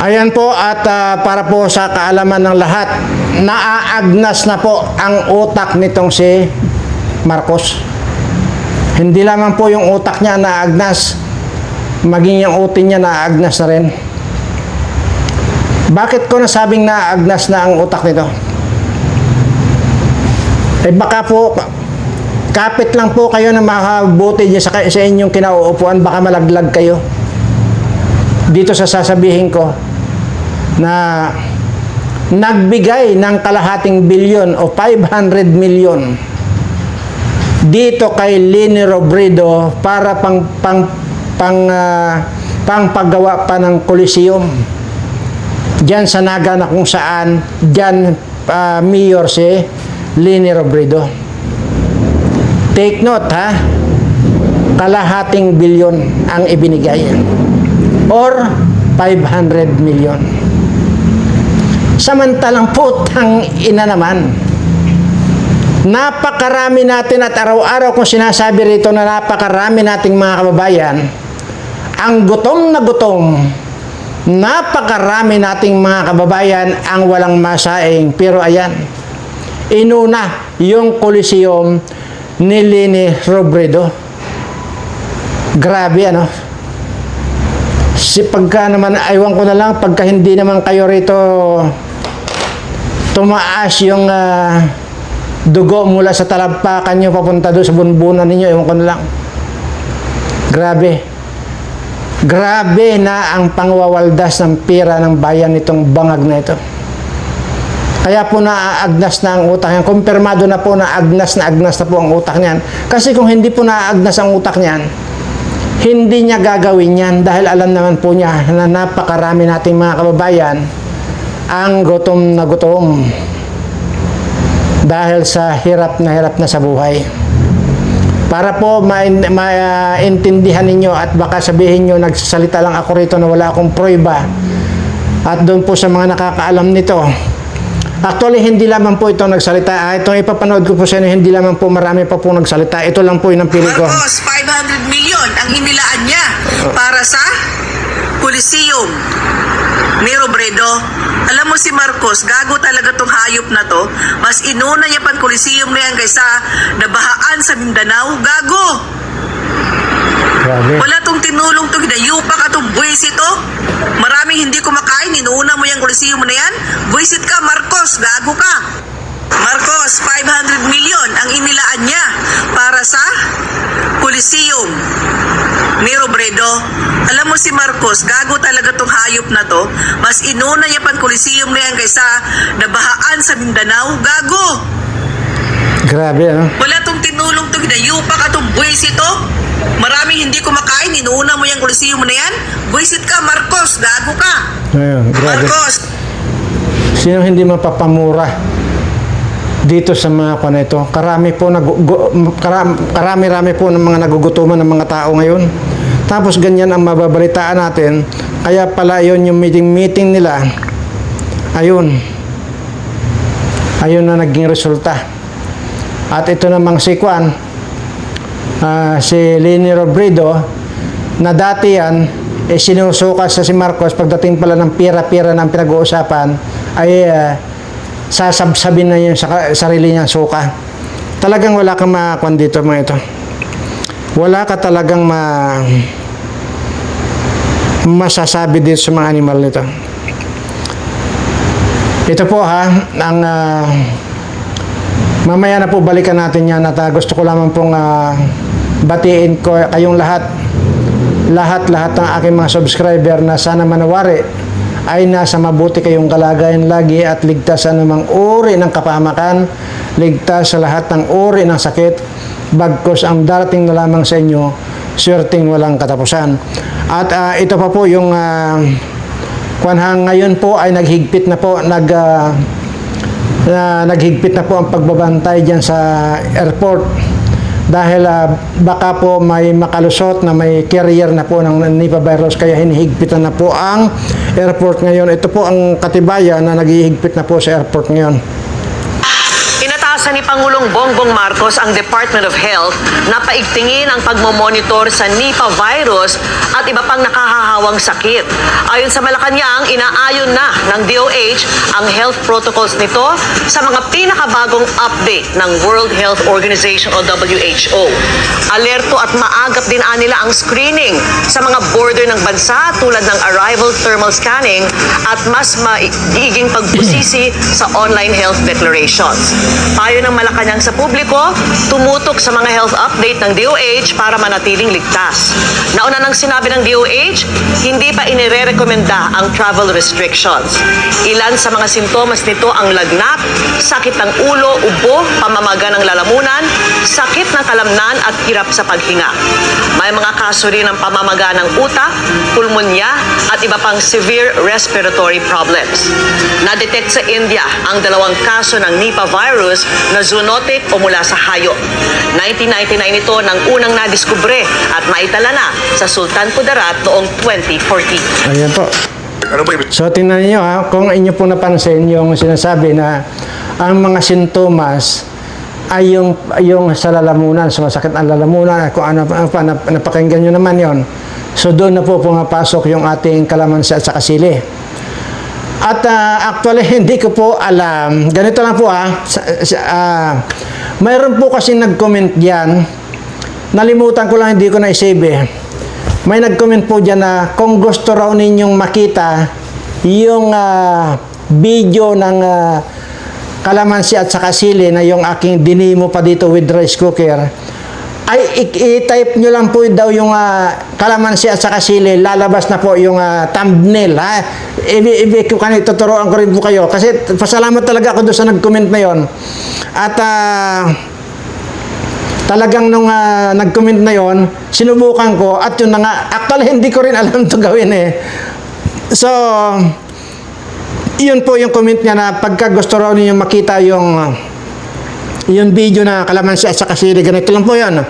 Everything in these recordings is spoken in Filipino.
Ayan po at para po sa kaalaman ng lahat, naaagnas na po ang utak nitong si Marcos. Hindi lamang po yung utak niya naagnas, maging yung utin niya naagnas na rin. Bakit ko nasabing naagnas na ang utak nito? Baka po, kapit lang po kayo na makabuti niya sa inyong kinauupuan, baka malaglag kayo. Dito sa sasabihin ko na nagbigay ng kalahating bilyon o 500 million dito kay Leni Robredo para paggawa pa ng Coliseum diyan sa Naga na kung saan diyan mayor si Leni Robredo. Take note ha, kalahating bilyon ang ibinigay or 500 million. Samantalang putang ina naman, napakarami natin at araw-araw kung sinasabi rito na napakarami nating mga kababayan ang gutom na gutom, napakarami nating mga kababayan ang walang masaing, pero ayan, inuna yung Coliseum ni Leni Robredo. Grabe ano. Pagka naman, aywan ko na lang, pagka hindi naman kayo rito tumaas yung dugo mula sa talampakan nyo papunta doon sa bunbunan ninyo, aywan ko na lang. Grabe. Grabe na ang pangwawaldas ng pira ng bayan nitong bangag na ito. Kaya po naaagnas na ang utak niyan. Kumpirmado na po na agnas na po ang utak niyan. Kasi kung hindi po naaagnas ang utak niyan, hindi niya gagawin yan dahil alam naman po niya na napakarami nating mga kababayan ang gutom na gutom dahil sa hirap na sa buhay. Para po maintindihan ninyo at baka sabihin nyo nagsasalita lang ako rito na wala akong prueba at doon po sa mga nakakaalam nito. Actually, hindi lamang po ito nagsalita. Itong ipapanood ko po sa inyo, hindi lamang po marami pa po nagsalita. Ito lang po yung pili ko. Marcos, 500 million ang hinilaan niya para sa Coliseum ni Robredo. Alam mo si Marcos, gago talaga tong hayop na to. Mas inuna niya pang Coliseum na yan kaysa nabahaan sa Mindanao. Gago! Grabe. Wala tong tinulong to, hinayupa ka tong buwisit to. Maraming hindi kumakain, inuuna mo yung Coliseum na yan. Buwisit ka, Marcos, gago ka. Marcos, 500 million ang inilaan niya para sa Coliseum ni Robredo. Alam mo si Marcos, gago talaga tong hayop na to. Mas inuna niya pang Coliseum na yan kaysa nabahaan sa Mindanao. Gago! Grabe, ano? Wala tong tinulong to, hinayupa ka tong buwisit to. Maraming hindi kumakain, inuuna mo yung Coliseum na yan. Buwisit ka, Marcos, gago ka. Ayun, grabe. Marcos! Sino hindi mapapamura dito sa mga kwa na ito? Karami-rami po ng mga nagugutuman ng mga tao ngayon. Tapos ganyan ang mababalitaan natin. Kaya pala yun yung meeting nila. Ayun. Ayun na naging resulta. At ito namang si Kwan, si Leni Robredo, na dati yan, sinusukas sa si Marcos pagdating pala ng pira-pira ng pinag-uusapan, ay sasabsabin na yung sarili niyang suka. Talagang wala kang makakuan dito mga ito. Wala ka talagang masasabi dito sa mga animal nito. Ito po ha, ang mamaya na po balikan natin yan at gusto ko lamang pong batiin ko kayong lahat ng aking mga subscriber na sana manawari ay nasa mabuti kayong kalagayan lagi at ligtas sa anumang uri ng kapahamakan, ligtas sa lahat ng uri ng sakit, bagkus ang darating na lamang sa inyo, swerteng walang katapusan. At ito pa po yung ngayon po ay naghigpit na po naghigpit na po ang pagbabantay dyan sa airport dahil baka po may makalusot na may carrier na po ng Nipah virus, kaya hinihigpitan na po ang airport ngayon. Ito po ang katibayan na naghihigpit na po sa airport ngayon. Inatasan ni Pangulong Bongbong Marcos ang Department of Health na paigtingin ang pagmomonitor sa Nipah virus at iba pang ginahawang sakit. Ayon sa Malacanang, inaayon na ng DOH ang health protocols nito sa mga pinakabagong update ng World Health Organization o WHO. Alerto at maagap din nila ang screening sa mga border ng bansa tulad ng arrival thermal scanning at mas maiging pagbusisi sa online health declarations. Payo ng Malacanang sa publiko, tumutok sa mga health update ng DOH para manatiling ligtas. Nauna nang sinabi ng DOH, hindi pa inirerekomenda ang travel restrictions. Ilan sa mga sintomas nito ang lagnat, sakit ng ulo, ubo, pamamaga ng lalamunan, sakit ng kalamnan at hirap sa paghinga. May mga kaso rin ng pamamaga ng utak, pulmonya at iba pang severe respiratory problems. Na-detect sa India ang 2 kaso ng Nipah virus na zoonotic o mula sa hayop. 1999 ito nang unang nadiskubre at naitala na sa Sultan Kudarat noong 2014. Ayan po. So tingnan niyo ha, kung inyo po napansin yung sinasabi na ang mga sintomas ay yung sa lalamunan, sumasakit ang lalamunan, kung ano pa, napakinggan nyo naman yon. So doon na po pumapasok yung ating kalamansi at saka sili. At actually hindi ko po alam, ganito lang po mayroon po kasi nag-comment diyan, nalimutan ko lang, hindi ko na-save eh. May nag-comment po diyan na kung gusto raw ninyong makita yung video ng kalamansi at saka sili na yung aking dinimo pa dito with rice cooker, ay i-type nyo lang po daw yung kalamansi at saka sili, lalabas na po yung thumbnail ha. Ibig ko kanina, tuturuan ko rin po kayo kasi pasalamat talaga ako doon sa nag-comment na yon. At talagang nung nag-comment na yon, sinubukan ko at yun na nga, actually hindi ko rin alam to gawin eh. So yun po yung comment niya na pagka gusto raw ninyo makita yung video na kalamansi at saka sili, ganito lang po yun.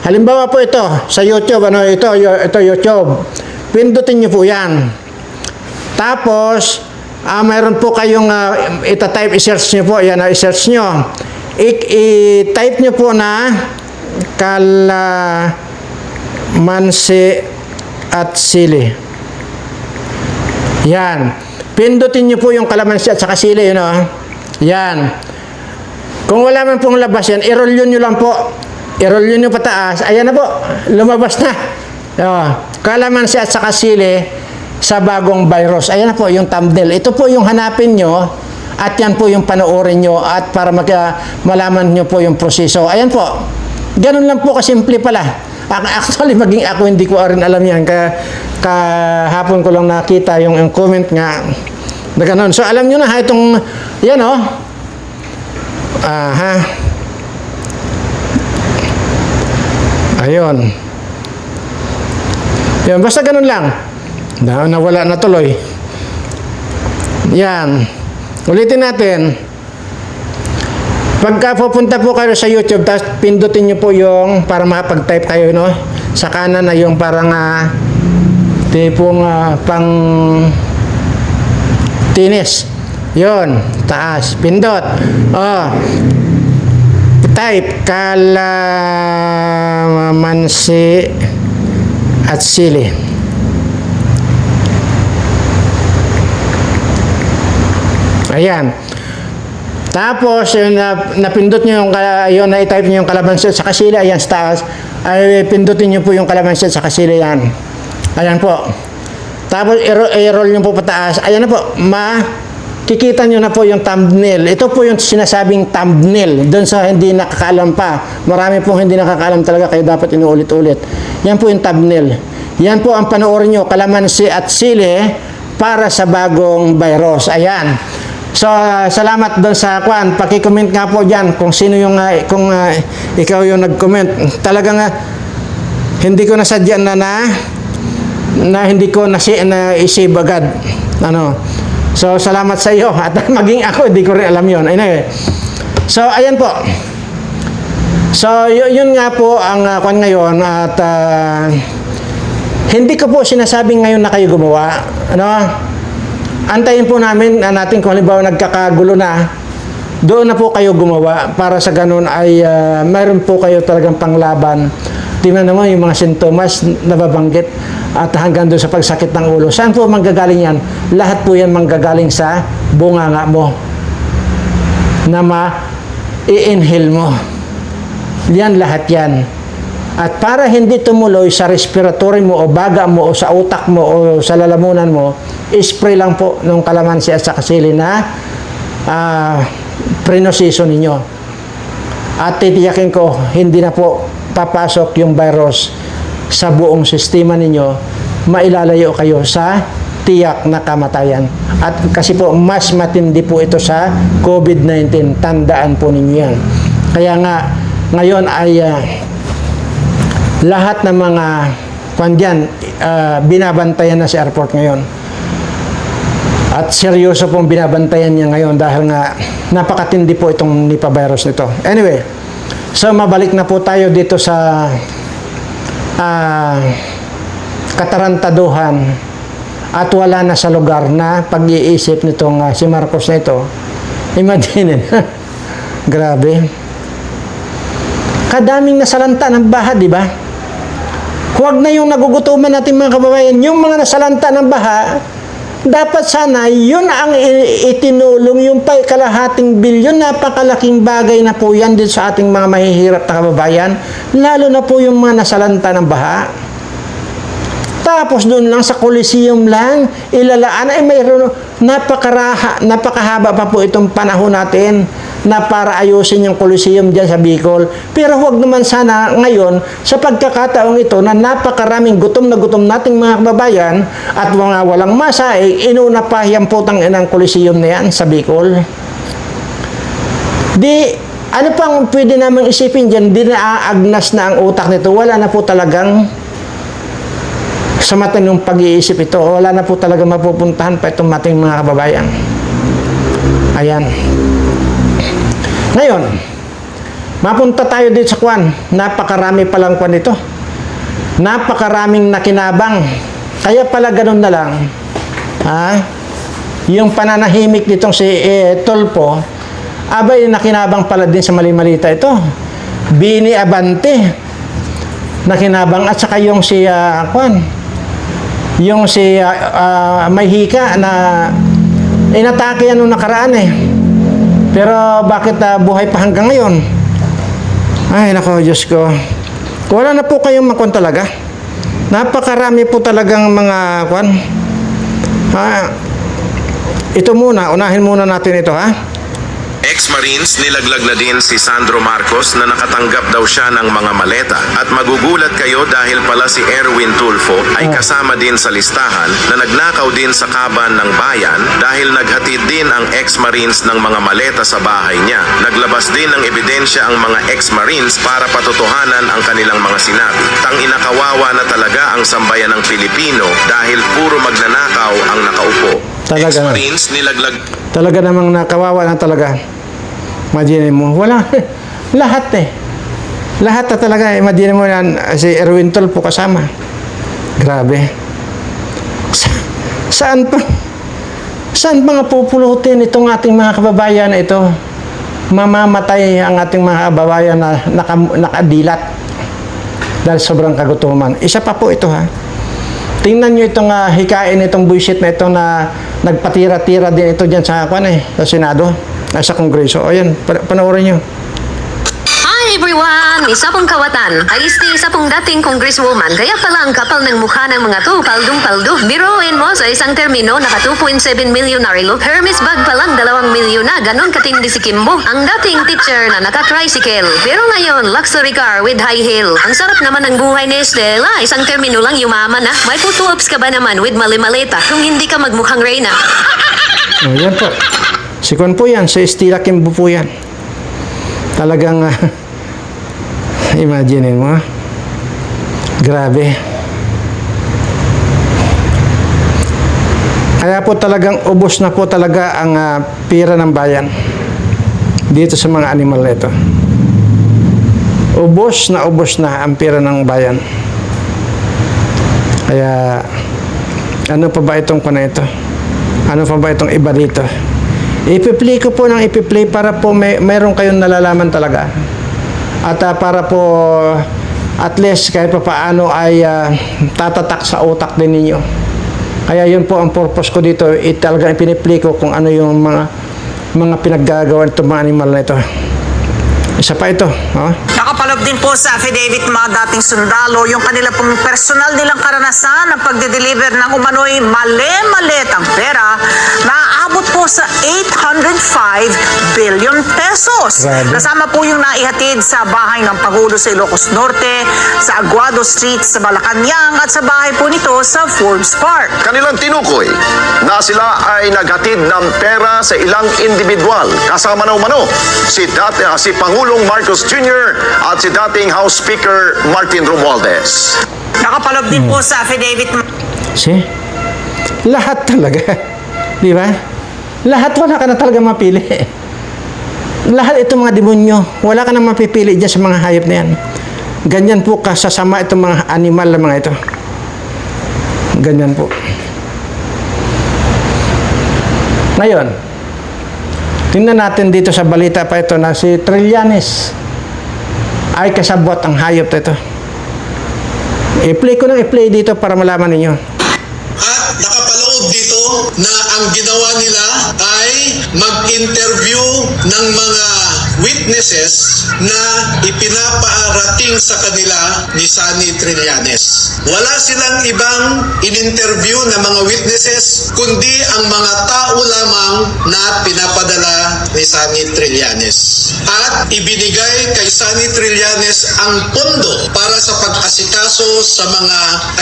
Halimbawa po ito sa YouTube, ito YouTube, pindutin nyo po yan. Tapos mayroon po kayong ita-type, i-search nyo po yan, i-search nyo, i-type nyo po na kalamansi at sili. Yan, pindutin nyo po yung kalamansi at saka sili, yan. Kung wala man pong labas yan, i-roll nyo lang po. I-roll nyo pataas. Ayan na po. Lumabas na. Kalamansi at saka sili sa bagong virus. Ayan na po yung thumbnail. Ito po yung hanapin nyo at yan po yung panoorin nyo at para malaman nyo po yung proseso. Ayan po. Ganun lang po kasimple pala. Actually, maging ako hindi ko rin alam yan. Kahapon ko lang nakita yung comment nga na ganun. So alam nyo na itong yan ayun. Yan, basta ganun lang. Nawala na tuloy. Yan. Ulitin natin. Pagka pupunta po kayo sa YouTube, tapos pindutin nyo po yung para makapag-type kayo, sa kanan na yung parang tipong pang tinis. Yun, taas, pindot. Type kalamansi at sili. Ayan. Tapos yung napindot nyo yung na-type nyo yung kalamansi at saka sili, ayan sa taas, ay pindutin nyo po yung kalamansi at saka sili yan. Ayan po. Tapos i-roll nyo po pataas. Ayan na po, kikita nyo na po yung thumbnail. Ito po yung sinasabing thumbnail. Doon sa hindi nakakaalam pa. Marami pong hindi nakakaalam talaga, kaya dapat inuulit-ulit. Yan po yung thumbnail. Yan po ang panoorin nyo, kalamansi at sili para sa bagong virus. Ayan. So, salamat doon sa kwan. Paki-comment nga po dyan kung sino yung, kung ikaw yung nag-comment. Talagang hindi ko nasadyan na hindi ko na-isave agad. So, salamat sa iyo. At maging ako, hindi ko rin alam yun. Anyway. So, ayan po. So, yun nga po ang kwan ngayon. At hindi ko po sinasabing ngayon na kayo gumawa. Antayin po natin kung halimbawa nagkakagulo na, doon na po kayo gumawa para sa ganun ay mayroon po kayo talagang panglaban Tingnan naman yung mga sintomas na babanggit at hanggang doon sa pagsakit ng ulo. Saan po manggagaling yan? Lahat po yan manggagaling sa bunganga mo na ma-i-inhale mo. Yan lahat yan. At para hindi tumuloy sa respiratory mo o baga mo o sa utak mo o sa lalamunan mo, spray lang po ng kalamansi at sa kasili na prenoseason ninyo. At titiyakin ko, hindi na po papasok yung virus sa buong sistema ninyo, mailalayo kayo sa tiyak na kamatayan. At kasi po, mas matindi po ito sa COVID-19. Tandaan po ninyo yan. Kaya nga, ngayon ay lahat ng mga binabantayan na sa airport ngayon. At seryoso pong binabantayan niya ngayon dahil nga napakatindi po itong Nipah virus nito. Anyway, so mabalik na po tayo dito sa katarantaduhan at wala na sa lugar na pag-iisip nitong si Marcos na ito. Imagine, grabe. Kadaming nasalanta ng baha, di ba? Huwag na yung nagugutuman natin mga kababayan. Yung mga nasalanta ng baha, dapat sana yun ang itinulong yung kalahating bilyon. Napakalaking bagay na po yan din sa ating mga mahihirap na kababayan, lalo na po yung mga nasalanta ng baha. Tapos doon lang sa Coliseum lang ilalaan ay mayroon napakahaba pa po itong panahon natin na para ayusin yung Coliseum dyan sa Bicol. Pero huwag naman sana ngayon sa pagkakataong ito na napakaraming gutom na gutom nating mga kababayan at mga walang masahe, inuna pa yung putang inang Coliseum na yan sa Bicol. Ano pang pwede namang isipin dyan? Di na aagnas na ang utak nito. Wala na po talagang sa matinong pag-iisip ito. Wala na po talaga mapupuntahan pa itong ating mga kababayan. Ayan. Ngayon, mapunta tayo dito sa kwan. Napakarami palang kwan ito. Napakaraming nakinabang. Kaya pala ganun na lang. Yung pananahimik nitong si Tulfo, abay nakinabang pala din sa mali-malita ito. Bini Abante. Nakinabang at saka yung si yung si May Hika na inatake yan nung nakaraan eh. Pero bakit buhay pa hanggang ngayon? Ay, nako, Diyos ko. Wala na po kayong makon talaga. Napakarami po talagang mga kwan. Ito muna, unahin muna natin ito, Ex-Marines, nilaglag na din si Sandro Marcos na nakatanggap daw siya ng mga maleta. At magugulat kayo dahil pala si Erwin Tulfo ay kasama din sa listahan na nagnakaw din sa kaban ng bayan dahil naghatid din ang ex-Marines ng mga maleta sa bahay niya. Naglabas din ng ebidensya ang mga ex-Marines para patotohanan ang kanilang mga sinabi. Tang-inakawawa na talaga ang sambayan ng Pilipino dahil puro magnanakaw ang nakaupo. Ex-Marines, nilaglag... Talaga namang nakawawa na talaga. Imagine mo, wala. Lahat Lahat na talaga. Imagine mo yan, si Erwin Tulfo kasama. Grabe. Saan pa nga pupulutin itong ating mga kababayan na ito? Mamamatay ang ating mga kababayan na nakadilat dahil sobrang kagutuman. Isa pa po ito Tingnan nyo itong hikain itong bullshit na ito na nagpatira-tira din ito dyan sa sa Senado, sa Kongreso. O yan, panoorin nyo. Hi everyone! Isa pong kawatan. Isa pong dating congresswoman. Kaya pala ang kapal ng mukha ng mga to, paldong-paldo. Biruin mo sa isang termino, naka 2.7 million na relo. Hermes bag pa lang 2 milyon na. Ganon katindi si Kimbo. Ang dating teacher na naka-tricycle. Pero ngayon, luxury car with high heel. Ang sarap naman ng buhay ni Estela. Isang termino lang yumaman na. May putu-ups ka ba naman with mali-maleta kung hindi ka magmukhang reyna? O yan po. Si Kwan po yan. Si Estela Kimbo po yan. Talagang... imagine mo. Grabe. Kaya po talagang ubos na po talaga ang pira ng bayan dito sa mga animal na ito. Ubos na ang pira ng bayan. Kaya ano pa ba itong ito? Ano pa ba itong iba dito? Ipi-play ko po ng ipi-play para po mayroon kayong nalalaman talaga. At para po at least kahit pa paano ay tatatak sa utak din ninyo. Kaya yun po ang purpose ko dito, talagang piniplay ko kung ano yung mga pinaggagawa itong mga animal na ito. Isa pa ito. Oh. Nakapaloob din po sa affidavit mga dating sundalo yung kanila pong personal nilang karanasan ng pagde-deliver ng umano'y mali-malitang pera na aabot po sa 805 billion pesos. Grabe. Kasama po yung naihatid sa bahay ng Pangulo sa Ilocos Norte, sa Aguado Street sa Malacanang at sa bahay po nito sa Forbes Park. Kanilang tinukoy na sila ay naghatid ng pera sa ilang individual kasama na umano si Pangulong Marcos Jr. at si dating House Speaker Martin Romualdez. Nakapaloob din po sa affidavit See? Lahat talaga. Di ba? Lahat wala ka na talaga mapili. Lahat itong mga demonyo, wala ka na mapipili dyan sa mga hayop na yan. Ganyan po kasasama itong mga animal na mga ito. Ganyan po. Ngayon, tingnan natin dito sa balita pa ito na si Trillanes ay kasabot ang hayop na ito. I-play ko ng i-play dito para malaman ninyo. At nakapaloob dito na ang ginawa nila ay mag-interview ng mga witnesses na ipinaparating sa kanila ni Sunny Trillanes. Wala silang ibang in-interview na mga witnesses kundi ang mga tao lamang na pinapadala ni Sunny Trillanes. At ibinigay kay Sunny Trillanes ang pondo para sa pag-asikaso sa mga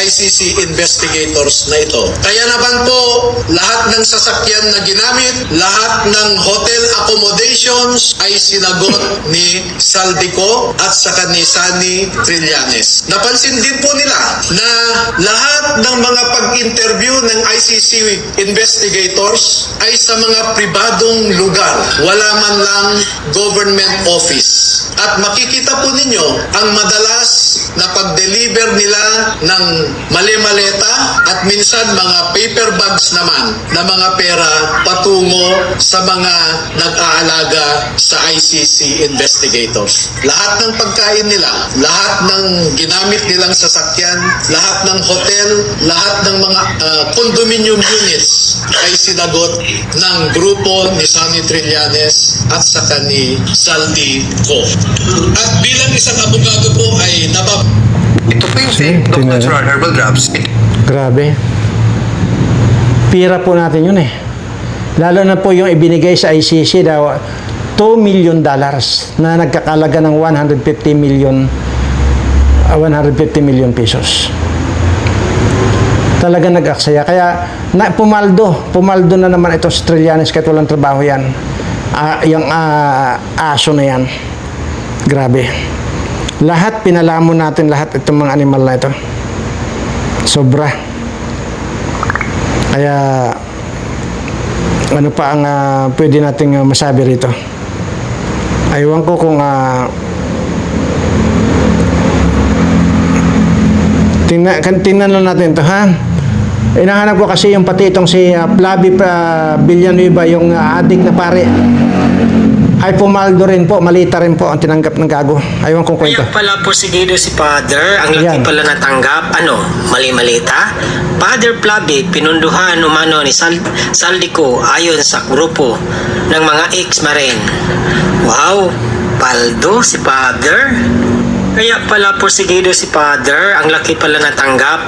ICC investigators na ito. Kaya naman po, lahat ng sasakyan na ginamit, lahat ng hotel accommodations ay sinagot ni Saldico at saka ni Sunny Trillanes. Napansin din po nila na lahat ng mga pag-interview ng ICC investigators ay sa mga pribadong lugar. Wala man lang government office. At makikita po ninyo ang madalas na pag-deliver nila ng mali-maleta at minsan mga paper bags naman na mga pera patungo sa mga nag-aalaga sa ICC investigators. Lahat ng pagkain nila, lahat ng ginamit nilang sasakyan, lahat ng hotel, lahat ng mga condominium units ay sinagot ng grupo ni Sunny Trillanes at saka ni Saldi Co. At bilang isang abogado po ay Ito po yung state of tingnan. natural herbal drops. Grabe. Pira po natin yun eh. Lalo na po yung ibinigay sa ICC daw, $2 million na nagkakalaga ng 150 million pesos. Talaga nag-aksaya. Kaya pumaldo na naman ito sa Trillanes kahit walang trabaho yan. Yung aso na yan. Grabe. Lahat pinalamon natin lahat itong mga animal na ito. Sobra. Kaya ano pa ang pwede nating masabi rito? Aywan ko kung tingnan lang natin ito, ha? Inahanap ko kasi yung pati itong si Flavie Villanueva, yung adik na pare. Ay pumaldo rin po, malita rin po ang tinanggap ng gago. Aywan kong kwento. Kaya pala porsigido si Father, ang laki Ayan. pala natanggap, mali-malita. Father Flavie, pinunduhan umano ni Saldico ayon sa grupo ng mga ex-marine. Wow, paldo si Father. Kaya pala porsigido si Father, ang laki pala natanggap,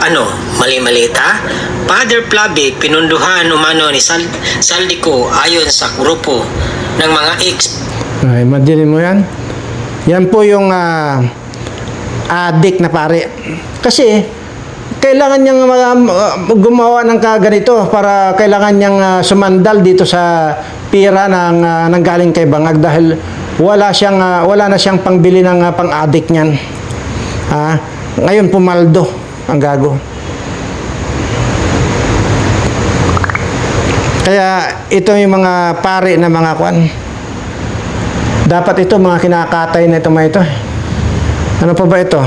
mali-malita. Father Flavie, pinunduhan umano ni Saldico ayon sa grupo ng mga ex. Ay, imagine mo yan. Yan po yung adik na pare. Kasi, kailangan niyang gumawa ng kaganito para kailangan niyang sumandal dito sa pira ng nanggaling kay Bangag dahil wala na siyang pangbili ng pang-adik niyan. Ngayon pumaldo ang gago. Kaya ito yung mga pare na mga kwan. Dapat ito mga kinakatay na ito mga ito. Ano pa ba ito?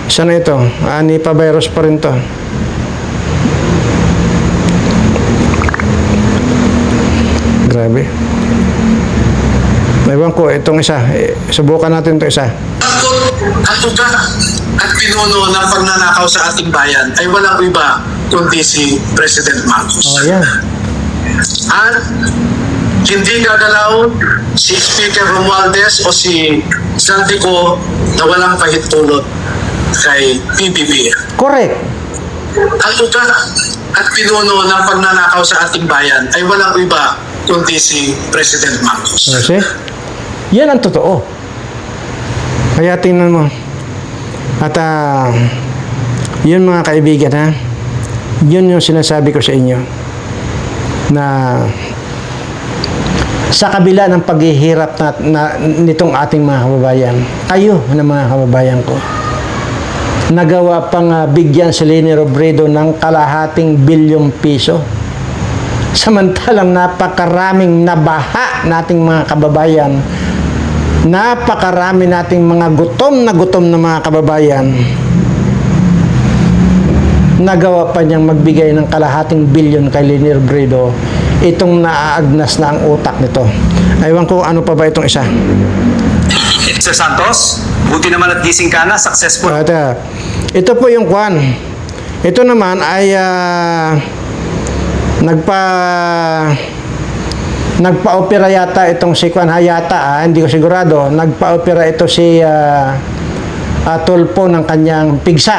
Isa na ito. Nipah virus pa rin to. Grabe. Ewan ko ko itong isa. Subukan natin itong isa. Ang ugat at pinuno ng pagnanakaw sa ating bayan ay walang iba kundi si President Marcos. Oh, yan. At hindi gagalaw si Speaker Romualdez o si Saldico na walang pahintulot kay PBBM. Correct. Ang ugat at pinuno ng pagnanakaw sa ating bayan ay walang iba kundi si President Marcos. Kasi, yan ang totoo. Kaya tingnan mo. At yun mga kaibigan ha, yun yung sinasabi ko sa inyo na sa kabila ng paghihirap nitong ating mga kababayan, kayo na mga kababayan ko, nagawa pang bigyan si Leni Robredo ng kalahating bilyong piso. Samantalang napakaraming nabaha nating mga kababayan, napakarami nating mga gutom na mga kababayan, nagawa pa niyang magbigay ng kalahating bilyon kay Leni Robredo. Itong naaagnas na ang utak nito. Aywan ko ano pa ba itong isa. Sir Santos, buti naman at gising ka na, successful. At, ito po yung kwan. Ito naman ay nagpa-opera yata itong si Kwan Hayata, hindi ko sigurado. Nagpa-opera ito si Tulfo ng kanyang pigsa.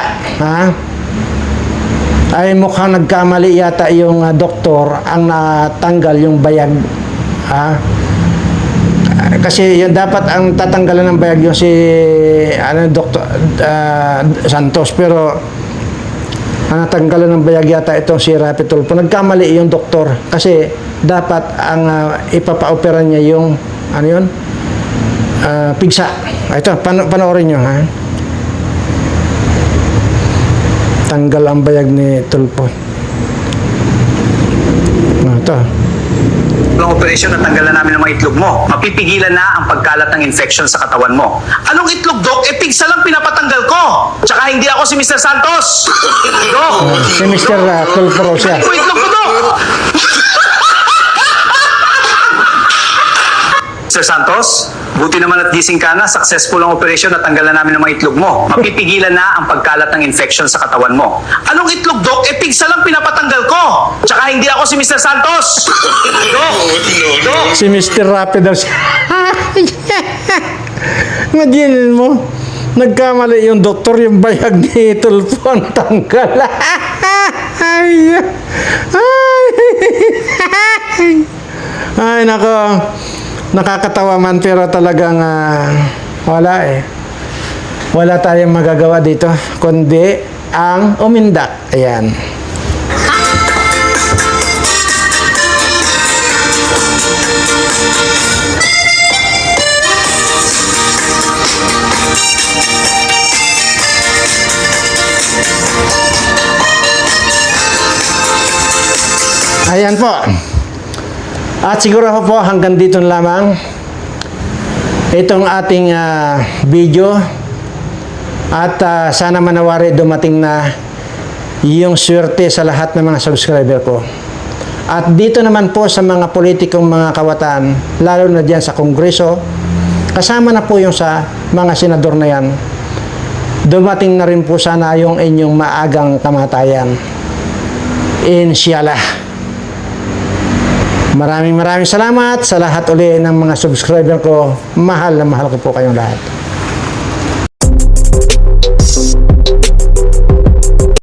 Ay mukhang nagkamali yata yung doktor ang natanggal yung bayag. Kasi yun, dapat ang tatanggalan ng bayag yung si Dr. Santos, pero ang natanggalan ng bayag yata itong si Rapi Tulfo. Nagkamali yung doktor kasi dapat ang ipapa-opera niya yung pigsa. Ito, panoorin nyo ha. Tanggal ang bayag ni Tulfo. Ito. Ang operasyon na tanggalan namin ng mga itlog mo. Mapipigilan na ang pagkalat ng infection sa katawan mo. Anong itlog, Dok? Pigsa lang pinapatanggal ko. Tsaka hindi ako si Mr. Santos. Dok! Si Mr. Tulfo siya. Ito itlog ko, Dok! Sir Santos, buti naman at gising ka na, successful ang operasyon na tanggalan namin ng mga itlog mo. Mapipigilan na ang pagkalat ng infection sa katawan mo. Anong itlog, Dok? Pigsa lang pinapatanggal ko. Tsaka hindi ako si Mr. Santos. Dok! Dok! Si Mr. Rapi daw siya. Imaginin mo, nagkamali yung doktor, yung bayag ni Tulfo ang tanggal. Ay, nako. Nakakatawa man pero talagang wala eh. Wala tayong magagawa dito kundi ang umindak. Ayan. Ayan po. At siguro po hanggang dito lamang itong ating video. At sana manawari dumating na yung swerte sa lahat ng mga subscriber ko. At dito naman po sa mga politikong mga kawatan, lalo na diyan sa Kongreso, kasama na po yung sa mga senador na yan, dumating na rin po sana yung inyong maagang kamatayan. Inshallah. Maraming salamat sa lahat uli ng mga subscriber ko. Mahal na mahal ko po kayong lahat.